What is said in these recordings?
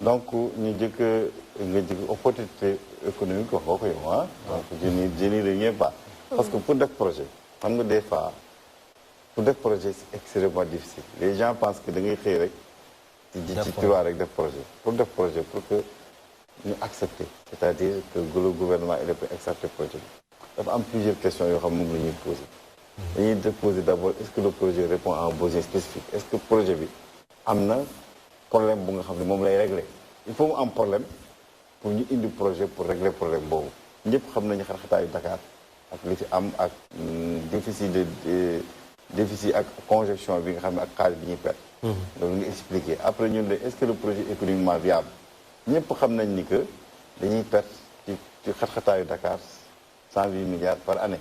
donc ñu jëkk nga jëkk opportunité économique wax nga ko yow ah. donc je n'y reviens pas. parce que pour def projet xam nga des fois pour def projet c'est extrêmement difficile les gens pensent que da ngay xëy rek. ci tiroir rek def projet pour def projet pour que ñu accepter c'est-à-dire que le gouvernement il peut accepter projet bi dafa am plusieurs questions yoo xam moom la ñuy poser. dañuy poser d'abord est-ce que le projet répond à un besoin spécifique est-ce que projet bi am na problème bu nga xam ne moom lay régler il faut mu am problème pour ñu indi projet pour régler problème boobu ñëpp xam nañu xar-xataayu Dakar ak li fi am ak déficit ak congestion bi nga xam ne ak xaalis bi ñuy perdre. loolu nga expliquer après ñun de est-ce que le projet économiquement viable ñëpp xam nañ ni que dañuy perdre ci xar-xataayu Dakar 108 milliards par année.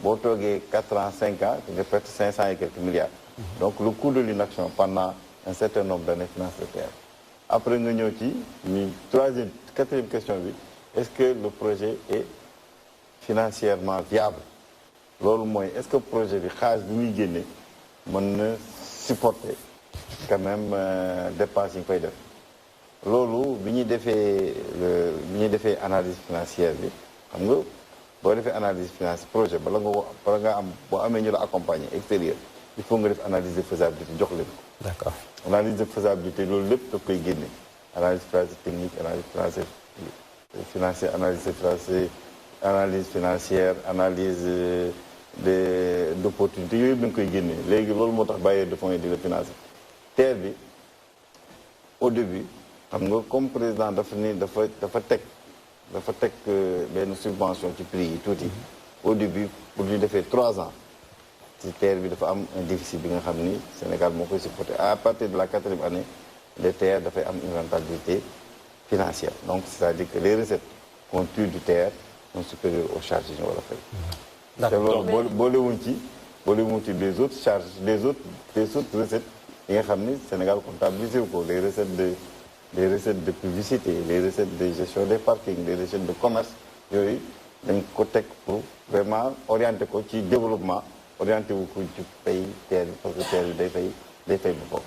boo toogee 4 ans 5 ans nga perdre 500 et quelques milliards. donc le coût de l'inaction pendant un certain nombre d'années finance le terre. après nga ñëw ci ñu quatrième question bi est-ce que le projet est financièrement viable loolu mooy est-ce que projet bi xaalis bi muy génne mën na supporter quand même dépenses yi ñu koy def loolu bi ñuy defee analyse financière bi xam nga boo defee analyse financière projet bala nga am boo amee ñu la accompagner extérieur il faut nga def analyse de faisabilité jox leen ko. D'accord. Analyse de faisabilité loolu lépp da koy génne analyse technique analyse financière analyse financière analyse d'opportunité yooyu yëpp da nga koy génne léegi loolu moo tax bailleur de fonds yi di la financer terre bi au début xam nga comme président dafa teg benn subvention ci prix yi tuuti au début pour ñu defee 3 ans ci terre bi dafa am un déficit bi nga xam ni Sénégal moo koy supporter à partir de la 4e année les terres dafay am une rentabilité financière donc c'est-à-dire que les recettes qu'on tire du terre sont supérieures aux charges yi ñu war a fay. te loolu boolewuñ ci des autres charges des autres recettes yi nga xam ni Sénégal comptabilisé wu ko les recettes de publicité les recettes de gestion des parkings les recettes de commerce yooyu dañ ko teg pour vraiment orienter ko ci développement orienté wu ko ci pay terre bi parce que terre bi day fay boppam